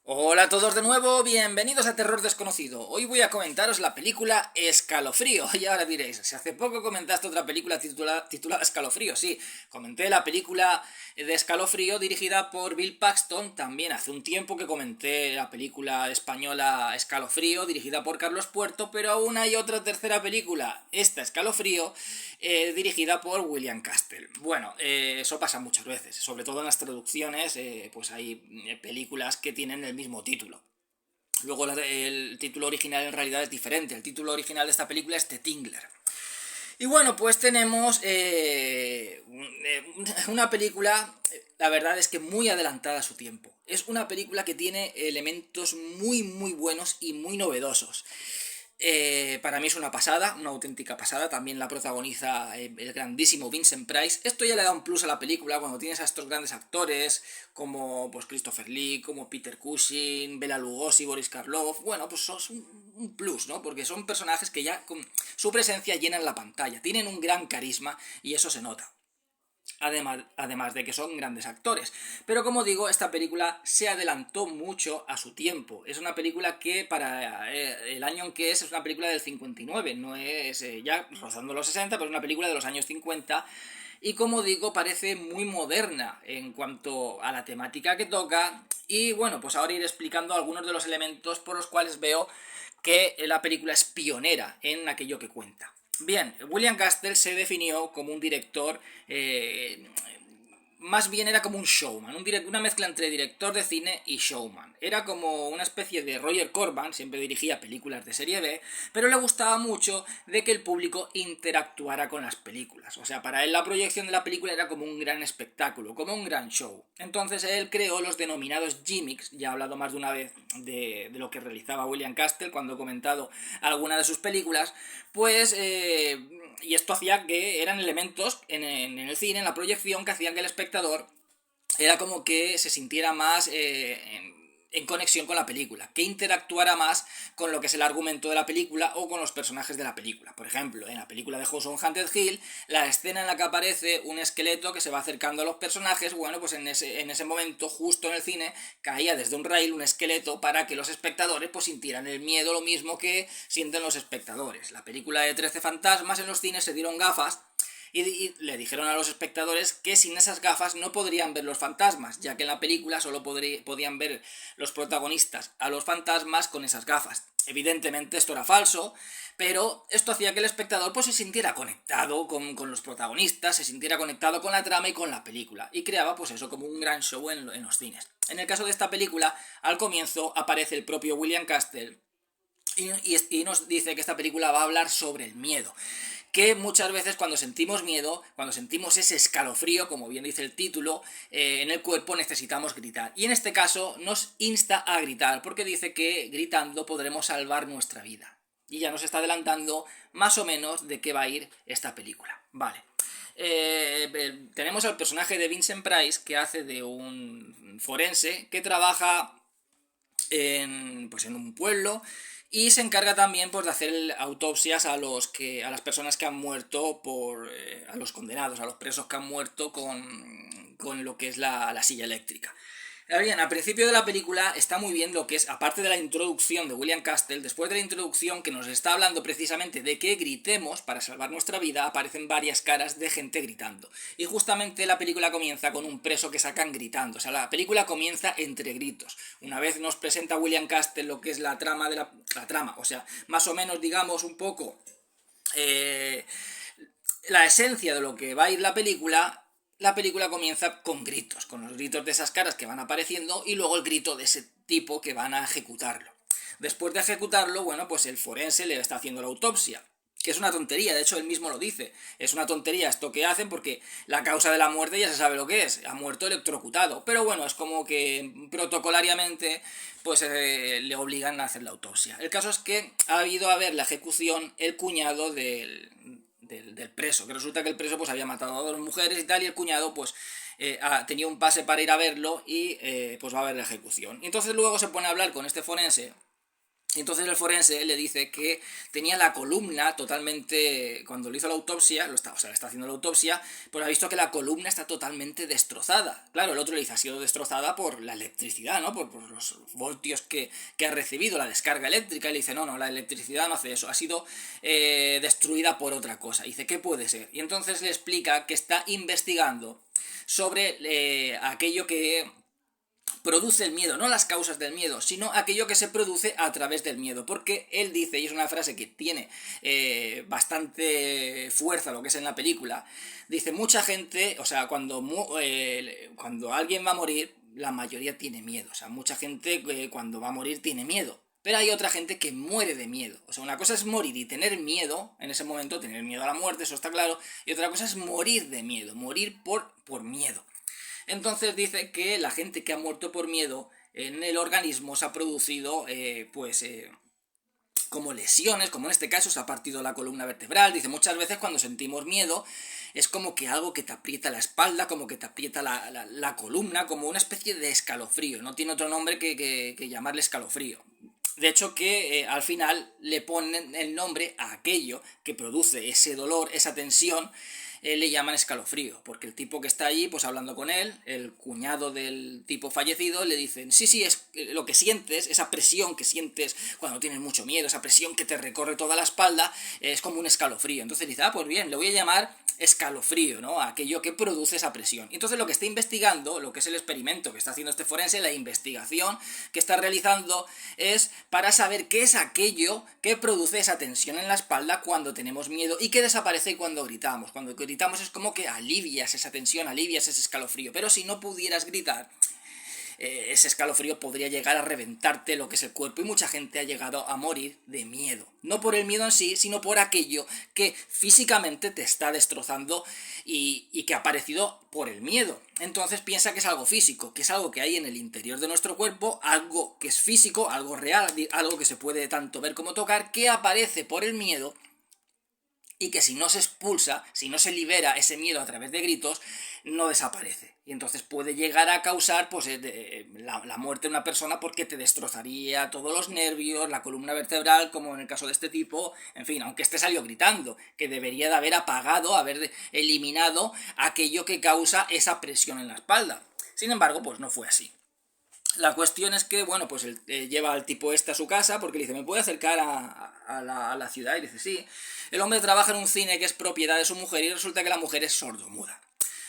Hola a todos de nuevo, bienvenidos a Terror Desconocido. Hoy voy a comentaros la película Escalofrío. Y ahora diréis, si hace poco comentaste otra película titulada Escalofrío. Sí, comenté la película de Escalofrío dirigida por Bill Paxton. También hace un tiempo que comenté la película española Escalofrío dirigida por Carlos Puerto. Pero aún hay otra tercera película, esta Escalofrío, dirigida por William Castle. Bueno, eso pasa muchas veces, sobre todo en las traducciones, pues hay películas que tienen el mismo título. Luego el título original en realidad es diferente. El título original de esta película es The Tingler. Y bueno, pues tenemos una película, la verdad es que muy adelantada a su tiempo. Es una película que tiene elementos muy buenos y muy novedosos. Para mí es una pasada, una auténtica pasada. También la protagoniza el grandísimo Vincent Price. Esto ya le da un plus a la película cuando tienes a estos grandes actores como pues Christopher Lee, como Peter Cushing, Bela Lugosi, Boris Karloff. Bueno, pues es un plus, ¿no? Porque son personajes que ya con su presencia llenan la pantalla, tienen un gran carisma y eso se nota. Además de que son grandes actores. Pero como digo, esta película se adelantó mucho a su tiempo. Es una película que para el año en que es una película del 59. No es ya rozando los 60, pero es una película de los años 50. Y como digo, parece muy moderna en cuanto a la temática que toca. Y bueno, pues ahora iré explicando algunos de los elementos por los cuales veo que la película es pionera en aquello que cuenta. Bien, William Castle se definió como un director, más bien era como un showman, una mezcla entre director de cine y showman. Era como una especie de Roger Corman, siempre dirigía películas de serie B, pero le gustaba mucho de que el público interactuara con las películas. O sea, para él la proyección de la película era como un gran espectáculo, como un gran show. Entonces él creó los denominados gimmicks. Ya he hablado más de una vez de lo que realizaba William Castle cuando he comentado alguna de sus películas. Pues y esto hacía que eran elementos en el cine, en la proyección, que hacían que el espectador era como que se sintiera más en conexión con la película, que interactuara más con lo que es el argumento de la película o con los personajes de la película. Por ejemplo, en la película de House on Haunted Hill, la escena en la que aparece un esqueleto que se va acercando a los personajes, bueno, pues en ese momento, justo en el cine, caía desde un rail un esqueleto para que los espectadores pues sintieran el miedo lo mismo que sienten los espectadores. La película de 13 fantasmas en los cines se dieron gafas y le dijeron a los espectadores que sin esas gafas no podrían ver los fantasmas, ya que en la película solo podían ver los protagonistas a los fantasmas con esas gafas. Evidentemente esto era falso, pero esto hacía que el espectador pues, se sintiera conectado con los protagonistas, se sintiera conectado con la trama y con la película, y creaba pues eso como un gran show en los cines. En el caso de esta película, al comienzo aparece el propio William Castle y nos dice que esta película va a hablar sobre el miedo, que muchas veces cuando sentimos miedo, cuando sentimos ese escalofrío, como bien dice el título, en el cuerpo necesitamos gritar. Y en este caso nos insta a gritar, porque dice que gritando podremos salvar nuestra vida. Y ya nos está adelantando más o menos de qué va a ir esta película. Vale. Tenemos al personaje de Vincent Price, que hace de un forense que trabaja pues en un pueblo y se encarga también pues, de hacer autopsias a las personas que han muerto a los condenados, a los presos que han muerto con lo que es la silla eléctrica. Ahora bien, al principio de la película está muy bien lo que es, aparte de la introducción de William Castle, después de la introducción que nos está hablando precisamente de que gritemos para salvar nuestra vida, aparecen varias caras de gente gritando. Y justamente la película comienza con un preso que sacan gritando, o sea, la película comienza entre gritos. Una vez nos presenta William Castle lo que es la trama la trama, o sea, más o menos digamos un poco eh, la esencia de lo que va a ir la película comienza con gritos, con los gritos de esas caras que van apareciendo y luego el grito de ese tipo que van a ejecutarlo. Después de ejecutarlo, bueno, pues el forense le está haciendo la autopsia, que es una tontería, de hecho él mismo lo dice, es una tontería esto que hacen porque la causa de la muerte ya se sabe lo que es, ha muerto electrocutado, pero bueno, es como que protocolariamente pues le obligan a hacer la autopsia. El caso es que ha habido a ver la ejecución el cuñado del preso, que resulta que el preso pues había matado a dos mujeres y tal, y el cuñado pues tenía un pase para ir a verlo y pues va a ver la ejecución. Y entonces luego se pone a hablar con este forense Y entonces el forense le dice que tenía la columna totalmente, cuando le hizo la autopsia, o sea, le está haciendo la autopsia, pues ha visto que la columna está totalmente destrozada. Claro, el otro le dice, ha sido destrozada por la electricidad, ¿no? Por los voltios que ha recibido, la descarga eléctrica. Y le dice, no, la electricidad no hace eso, ha sido destruida por otra cosa. Y dice, ¿qué puede ser? Y entonces le explica que está investigando sobre aquello que produce el miedo, no las causas del miedo, sino aquello que se produce a través del miedo, porque él dice, y es una frase que tiene bastante fuerza lo que es en la película, dice, mucha gente, o sea, cuando alguien va a morir, la mayoría tiene miedo, o sea, mucha gente cuando va a morir tiene miedo, pero hay otra gente que muere de miedo. O sea, una cosa es morir y tener miedo, en ese momento, tener miedo a la muerte, eso está claro, y otra cosa es morir de miedo, morir por miedo. Entonces dice que la gente que ha muerto por miedo en el organismo se ha producido como lesiones, como en este caso se ha partido la columna vertebral. Dice, muchas veces cuando sentimos miedo es como que algo que te aprieta la espalda, como que te aprieta la columna, como una especie de escalofrío. No tiene otro nombre que llamarle escalofrío. De hecho que al final le ponen el nombre a aquello que produce ese dolor, esa tensión, le llaman escalofrío, porque el tipo que está allí, pues hablando con él, el cuñado del tipo fallecido, le dicen, sí, es lo que sientes, esa presión que sientes cuando tienes mucho miedo, esa presión que te recorre toda la espalda, es como un escalofrío. Entonces dice, pues bien, le voy a llamar escalofrío, ¿no? Aquello que produce esa presión. Entonces lo que está investigando, lo que es el experimento que está haciendo este forense, la investigación que está realizando es para saber qué es aquello que produce esa tensión en la espalda cuando tenemos miedo y que desaparece cuando gritamos. Cuando gritamos es como que alivias esa tensión, alivias ese escalofrío, pero si no pudieras gritar, ese escalofrío podría llegar a reventarte lo que es el cuerpo, y mucha gente ha llegado a morir de miedo. No por el miedo en sí, sino por aquello que físicamente te está destrozando y que ha aparecido por el miedo. Entonces piensa que es algo físico, que es algo que hay en el interior de nuestro cuerpo, algo que es físico, algo real, algo que se puede tanto ver como tocar, que aparece por el miedo, y que si no se expulsa, si no se libera ese miedo a través de gritos, no desaparece. Y entonces puede llegar a causar pues, la muerte de una persona, porque te destrozaría todos los nervios, la columna vertebral, como en el caso de este tipo. En fin, aunque este salió gritando, que debería de haber apagado, haber eliminado aquello que causa esa presión en la espalda. Sin embargo, pues no fue así. La cuestión es que, bueno, pues él lleva al tipo este a su casa porque le dice, ¿me puede acercar a la ciudad? Y dice, sí. El hombre trabaja en un cine que es propiedad de su mujer y resulta que la mujer es sordomuda.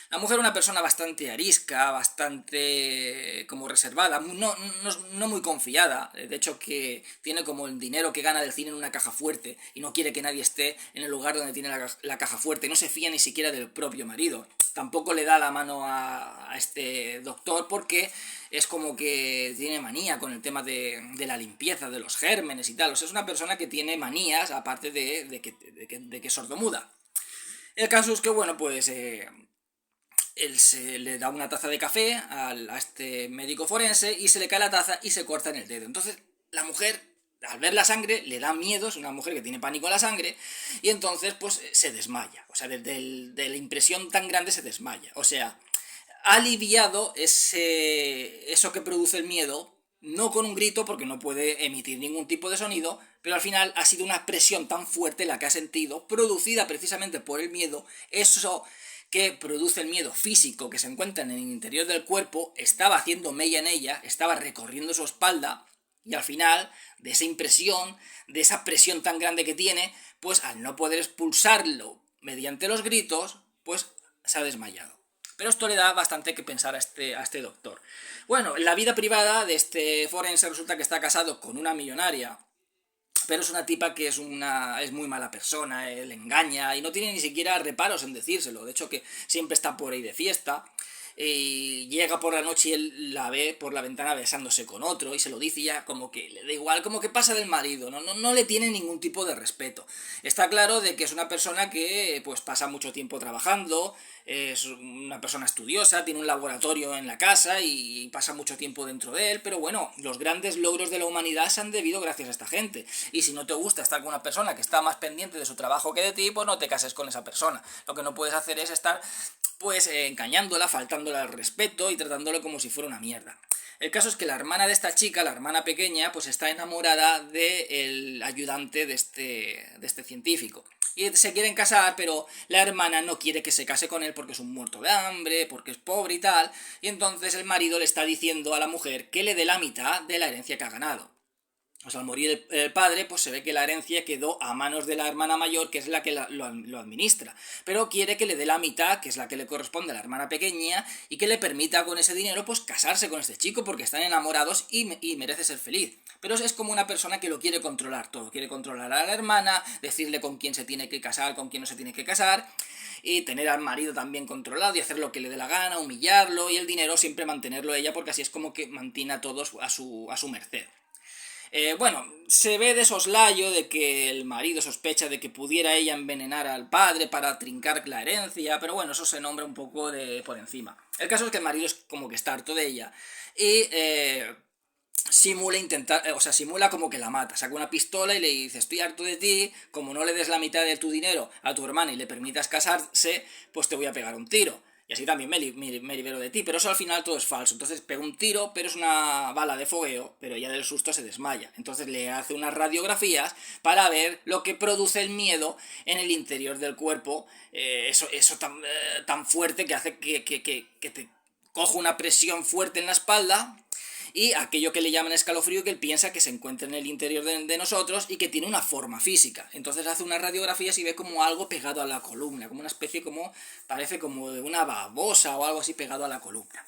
La mujer es una persona bastante arisca, bastante como reservada, no muy confiada. De hecho, que tiene como el dinero que gana del cine en una caja fuerte y no quiere que nadie esté en el lugar donde tiene la caja fuerte. No se fía ni siquiera del propio marido. Tampoco le da la mano a este doctor porque es como que tiene manía con el tema de la limpieza, de los gérmenes y tal. O sea, es una persona que tiene manías, aparte de que es sordomuda. El caso es que, bueno, pues él se le da una taza de café a este médico forense y se le cae la taza y se corta en el dedo. Entonces la mujer, al ver la sangre, le da miedo, es una mujer que tiene pánico a la sangre, y entonces pues se desmaya. O sea, de la impresión tan grande se desmaya. O sea, ha aliviado eso que produce el miedo, no con un grito porque no puede emitir ningún tipo de sonido, pero al final ha sido una presión tan fuerte la que ha sentido, producida precisamente por el miedo. Eso que produce el miedo físico que se encuentra en el interior del cuerpo estaba haciendo mella en ella, estaba recorriendo su espalda, y al final de esa impresión, de esa presión tan grande que tiene, pues al no poder expulsarlo mediante los gritos, pues se ha desmayado. Pero esto le da bastante que pensar a este doctor. Bueno, en la vida privada de este forense resulta que está casado con una millonaria, pero es una tipa que es muy mala persona, le engaña y no tiene ni siquiera reparos en decírselo. De hecho, que siempre está por ahí de fiesta. Y llega por la noche y él la ve por la ventana besándose con otro y se lo dice, ya como que le da igual, como que pasa del marido, no le tiene ningún tipo de respeto. Está claro de que es una persona que pues pasa mucho tiempo trabajando, es una persona estudiosa, tiene un laboratorio en la casa y pasa mucho tiempo dentro de él, pero bueno, los grandes logros de la humanidad se han debido gracias a esta gente. Y si no te gusta estar con una persona que está más pendiente de su trabajo que de ti, pues no te cases con esa persona. Lo que no puedes hacer es estar pues engañándola, faltándole al respeto y tratándole como si fuera una mierda. El caso es que la hermana de esta chica, la hermana pequeña, pues está enamorada del ayudante de este científico. Y se quieren casar, pero la hermana no quiere que se case con él porque es un muerto de hambre, porque es pobre y tal. Y entonces el marido le está diciendo a la mujer que le dé la mitad de la herencia que ha ganado. O sea, al morir el padre, pues se ve que la herencia quedó a manos de la hermana mayor, que es la que lo administra. Pero quiere que le dé la mitad, que es la que le corresponde a la hermana pequeña, y que le permita con ese dinero, pues casarse con este chico, porque están enamorados y merece ser feliz. Pero es como una persona que lo quiere controlar todo. Quiere controlar a la hermana, decirle con quién se tiene que casar, con quién no se tiene que casar, y tener al marido también controlado y hacer lo que le dé la gana, humillarlo, y el dinero siempre mantenerlo ella, porque así es como que mantiene a todos a su merced. Bueno, se ve de soslayo de que el marido sospecha de que pudiera ella envenenar al padre para trincar la herencia, pero bueno, eso se nombra un poco por encima. El caso es que el marido es como que está harto de ella y simula como que la mata, saca una pistola y le dice: estoy harto de ti, como no le des la mitad de tu dinero a tu hermana y le permitas casarse, pues te voy a pegar un tiro. Y así también me libero de ti. Pero eso al final todo es falso. Entonces pega un tiro, pero es una bala de fogueo, pero ella del susto se desmaya. Entonces le hace unas radiografías para ver lo que produce el miedo en el interior del cuerpo. Eso tan fuerte que hace que te coja una presión fuerte en la espalda, y aquello que le llaman escalofrío, que él piensa que se encuentra en el interior de nosotros y que tiene una forma física. Entonces hace unas radiografías y ve como algo pegado a la columna, como una especie parece como de una babosa o algo así pegado a la columna.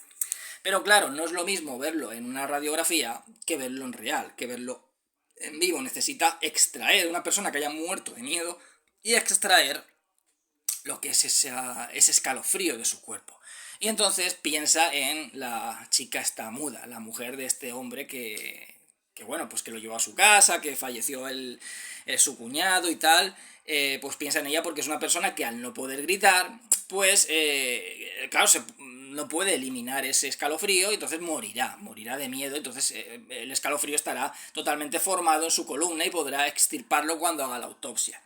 Pero claro, no es lo mismo verlo en una radiografía que verlo en real, que verlo en vivo. Necesita extraer una persona que haya muerto de miedo y extraer lo que es ese escalofrío de su cuerpo. Y entonces piensa en la chica esta muda, la mujer de este hombre que bueno, pues que lo llevó a su casa, que falleció su cuñado y tal. Pues piensa en ella porque es una persona que al no poder gritar, pues claro, no puede eliminar ese escalofrío y entonces morirá de miedo. Entonces el escalofrío estará totalmente formado en su columna y podrá extirparlo cuando haga la autopsia.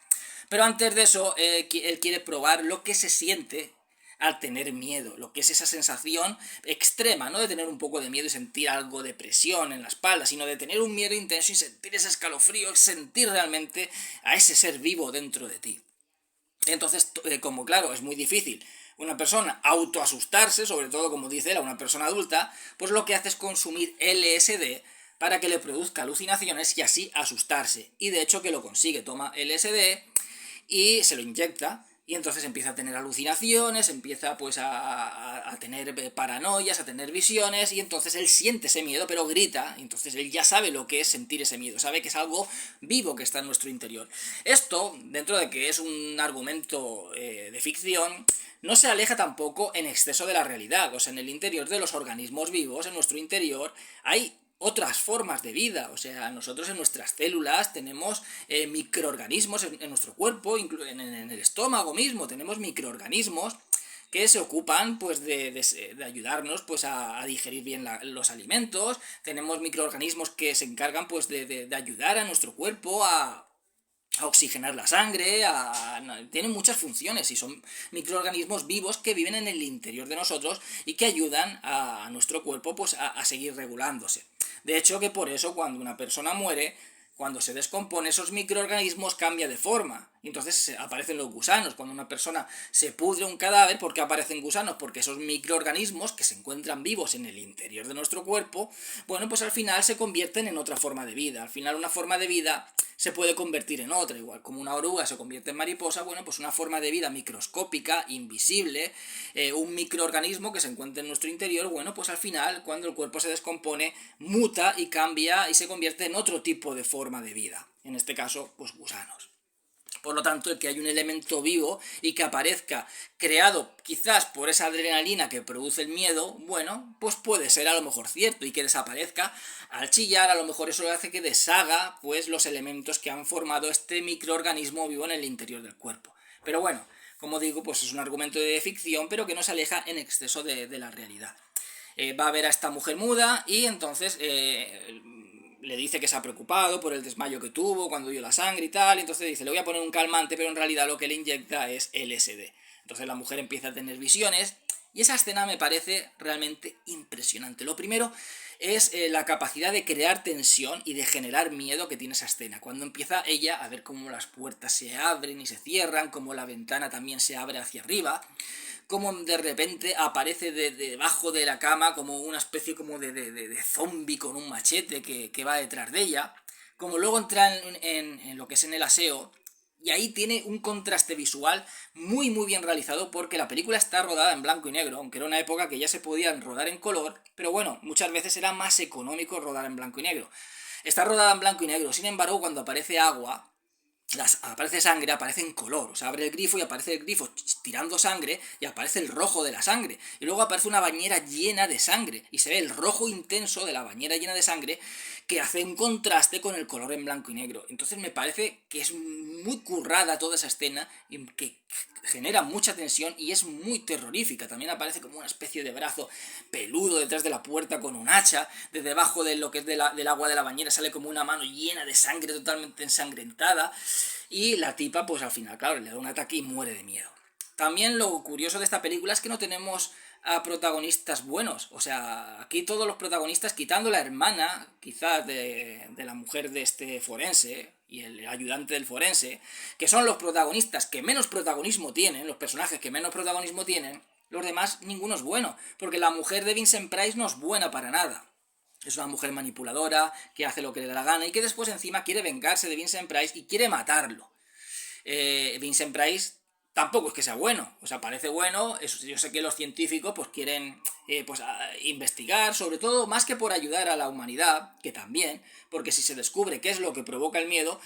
Pero antes de eso, él quiere probar lo que se siente al tener miedo, lo que es esa sensación extrema, no de tener un poco de miedo y sentir algo de presión en la espalda, sino de tener un miedo intenso y sentir ese escalofrío, sentir realmente a ese ser vivo dentro de ti. Entonces, como claro, es muy difícil una persona autoasustarse, sobre todo como dice él, a una persona adulta, pues lo que hace es consumir LSD para que le produzca alucinaciones y así asustarse. Y de hecho que lo consigue, toma LSD y se lo inyecta, y entonces empieza a tener alucinaciones, empieza pues a tener paranoias, a tener visiones, y entonces él siente ese miedo, pero grita, y entonces él ya sabe lo que es sentir ese miedo, sabe que es algo vivo que está en nuestro interior. Esto, dentro de que es un argumento de ficción, no se aleja tampoco en exceso de la realidad. O sea, en el interior de los organismos vivos, en nuestro interior, hay otras formas de vida. O sea, nosotros en nuestras células tenemos microorganismos en nuestro cuerpo, en el estómago mismo tenemos microorganismos que se ocupan pues de ayudarnos pues a digerir bien los alimentos. Tenemos microorganismos que se encargan pues de ayudar a nuestro cuerpo a oxigenar la sangre, tienen muchas funciones y son microorganismos vivos que viven en el interior de nosotros y que ayudan a nuestro cuerpo pues a seguir regulándose. De hecho, que por eso cuando una persona muere, cuando se descompone, esos microorganismos cambia de forma. Y entonces aparecen los gusanos. Cuando una persona se pudre un cadáver, ¿por qué aparecen gusanos? Porque esos microorganismos que se encuentran vivos en el interior de nuestro cuerpo, bueno, pues al final se convierten en otra forma de vida. Al final una forma de vida se puede convertir en otra, igual como una oruga se convierte en mariposa, bueno, pues una forma de vida microscópica, invisible, un microorganismo que se encuentra en nuestro interior, bueno, pues al final, cuando el cuerpo se descompone, muta y cambia y se convierte en otro tipo de forma de vida, en este caso, pues gusanos. Por lo tanto, el que hay un elemento vivo y que aparezca creado quizás por esa adrenalina que produce el miedo, bueno, pues puede ser a lo mejor cierto, y que desaparezca al chillar, a lo mejor eso hace que deshaga pues los elementos que han formado este microorganismo vivo en el interior del cuerpo. Pero bueno, como digo, pues es un argumento de ficción, pero que no se aleja en exceso de la realidad. Va a ver a esta mujer muda y entonces le dice que se ha preocupado por el desmayo que tuvo cuando dio la sangre y tal, y entonces dice, le voy a poner un calmante, pero en realidad lo que le inyecta es LSD. Entonces la mujer empieza a tener visiones y esa escena me parece realmente impresionante. Lo primero es la capacidad de crear tensión y de generar miedo que tiene esa escena. Cuando empieza ella a ver cómo las puertas se abren y se cierran, cómo la ventana también se abre hacia arriba, cómo de repente aparece debajo de la cama como una especie como de zombie con un machete que va detrás de ella, como luego entra en lo que es en el aseo, y ahí tiene un contraste visual muy muy bien realizado porque la película está rodada en blanco y negro, aunque era una época que ya se podían rodar en color, pero bueno, muchas veces era más económico rodar en blanco y negro. Está rodada en blanco y negro, sin embargo, cuando aparece agua, aparece sangre, aparece en color. O sea, abre el grifo y aparece el grifo tirando sangre y aparece el rojo de la sangre. Y luego aparece una bañera llena de sangre y se ve el rojo intenso de la bañera llena de sangre que hace un contraste con el color en blanco y negro. Entonces me parece que es muy currada toda esa escena y que genera mucha tensión y es muy terrorífica. También aparece como una especie de brazo peludo detrás de la puerta con un hacha. De debajo de lo que es del agua de la bañera sale como una mano llena de sangre totalmente ensangrentada. Y la tipa, pues al final, claro, le da un ataque y muere de miedo. También lo curioso de esta película es que no tenemos a protagonistas buenos. O sea, aquí todos los protagonistas, quitando la hermana, quizás, de la mujer de este forense y el ayudante del forense, que son los protagonistas que menos protagonismo tienen, los personajes que menos protagonismo tienen, los demás ninguno es bueno. Porque la mujer de Vincent Price no es buena para nada. Es una mujer manipuladora, que hace lo que le da la gana y que después encima quiere vengarse de Vincent Price y quiere matarlo. Vincent Price tampoco es que sea bueno, o sea, parece bueno, yo sé que los científicos pues quieren pues, investigar, sobre todo más que por ayudar a la humanidad, que también, porque si se descubre qué es lo que provoca el miedo,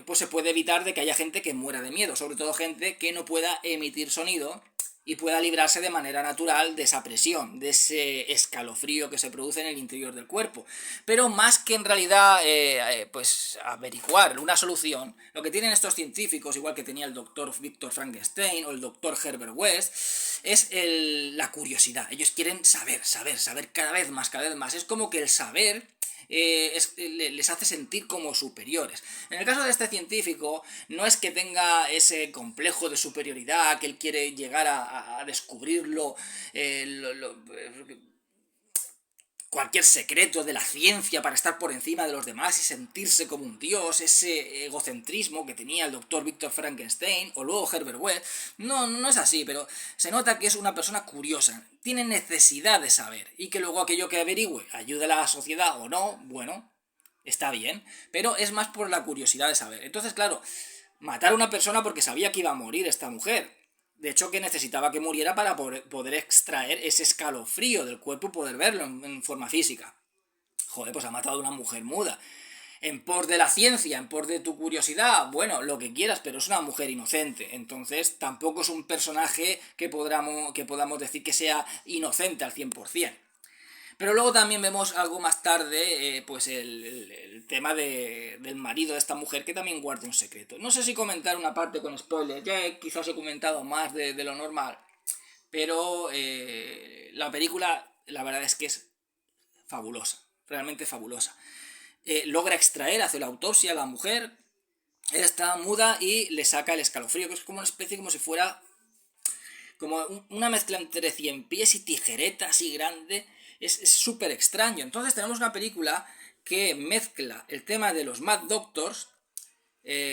pues se puede evitar de que haya gente que muera de miedo, sobre todo gente que no pueda emitir sonido y pueda librarse de manera natural de esa presión, de ese escalofrío que se produce en el interior del cuerpo. Pero más que en realidad pues averiguar una solución, lo que tienen estos científicos, igual que tenía el doctor Victor Frankenstein o el doctor Herbert West, es la curiosidad. Ellos quieren saber cada vez más, cada vez más. Es como que el saber les hace sentir como superiores. En el caso de este científico, no es que tenga ese complejo de superioridad, que él quiere llegar a descubrirlo, cualquier secreto de la ciencia para estar por encima de los demás y sentirse como un dios, ese egocentrismo que tenía el doctor Victor Frankenstein o luego Herbert West. No es así, pero se nota que es una persona curiosa, tiene necesidad de saber y que luego aquello que averigüe ayude a la sociedad o no, bueno, está bien, pero es más por la curiosidad de saber. Entonces, claro, matar a una persona porque sabía que iba a morir esta mujer. De hecho, que necesitaba que muriera para poder extraer ese escalofrío del cuerpo y poder verlo en forma física. Joder, pues ha matado a una mujer muda. En pos de la ciencia, en pos de tu curiosidad, bueno, lo que quieras, pero es una mujer inocente. Entonces, tampoco es un personaje que podamos decir que sea inocente al 100%. Pero luego también vemos algo más tarde, pues el tema del marido de esta mujer que también guarda un secreto. No sé si comentar una parte con spoiler, ya quizás he comentado más de lo normal, pero la película la verdad es que es fabulosa, realmente fabulosa. Logra extraer, hace la autopsia a la mujer, está muda y le saca el escalofrío, que es como una especie como si fuera como una mezcla entre cien pies y tijereta así grande. Es súper extraño. Entonces tenemos una película que mezcla el tema de los Mad Doctors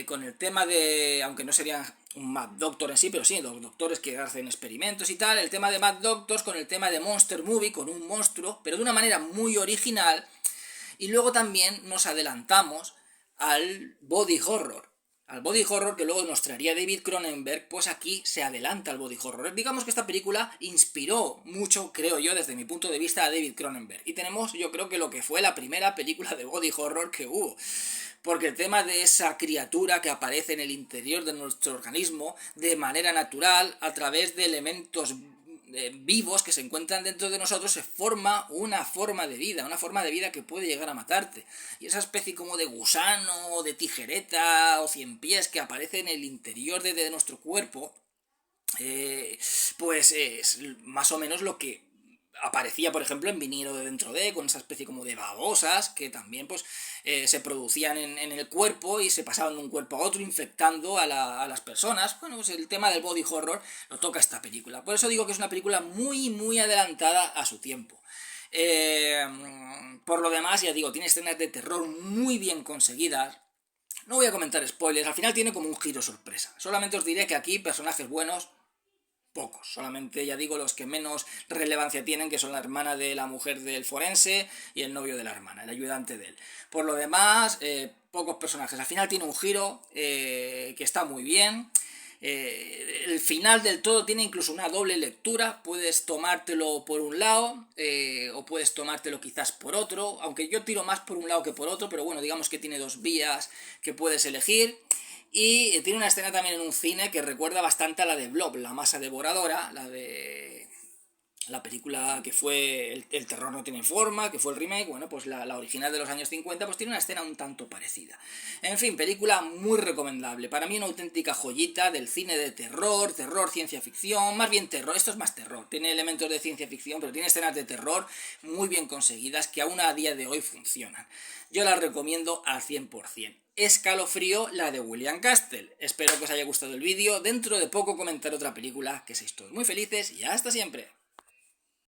con el tema de, aunque no serían un Mad Doctor en sí, pero sí, los doctores que hacen experimentos y tal, el tema de Mad Doctors con el tema de Monster Movie, con un monstruo, pero de una manera muy original. Y luego también nos adelantamos al body horror. Al body horror que luego nos traería David Cronenberg, pues aquí se adelanta al body horror. Digamos que esta película inspiró mucho, creo yo, desde mi punto de vista, a David Cronenberg. Y tenemos, yo creo que lo que fue la primera película de body horror que hubo. Porque el tema de esa criatura que aparece en el interior de nuestro organismo de manera natural, a través de elementos vivos que se encuentran dentro de nosotros, se forma una forma de vida que puede llegar a matarte. Y esa especie como de gusano, de tijereta o cien pies que aparece en el interior de nuestro cuerpo, pues es más o menos lo que aparecía, por ejemplo, en Vinilo de Dentro de, con esa especie como de babosas que también pues se producían en el cuerpo y se pasaban de un cuerpo a otro infectando a las personas. Bueno, pues el tema del body horror lo toca esta película. Por eso digo que es una película muy, muy adelantada a su tiempo. Eh, por lo demás, ya digo, tiene escenas de terror muy bien conseguidas. No voy a comentar spoilers, al final tiene como un giro sorpresa. Solamente os diré que aquí personajes buenos pocos, solamente ya digo los que menos relevancia tienen, que son la hermana de la mujer del forense y el novio de la hermana, el ayudante de él. Por lo demás, pocos personajes. Al final tiene un giro que está muy bien. El final del todo tiene incluso una doble lectura, puedes tomártelo por un lado o puedes tomártelo quizás por otro, aunque yo tiro más por un lado que por otro, pero bueno, digamos que tiene dos vías que puedes elegir. Y tiene una escena también en un cine que recuerda bastante a la de Blob, la masa devoradora, la de la película que fue el terror no tiene forma, que fue el remake. Bueno, pues la original de los años 50 pues tiene una escena un tanto parecida. En fin, película muy recomendable, para mí una auténtica joyita del cine de terror, ciencia ficción, más bien terror, esto es más terror, tiene elementos de ciencia ficción, pero tiene escenas de terror muy bien conseguidas que aún a día de hoy funcionan. Yo la recomiendo al 100%. Escalofrío, la de William Castle. Espero que os haya gustado el vídeo. Dentro de poco comentaré otra película. Que seáis todos muy felices y hasta siempre.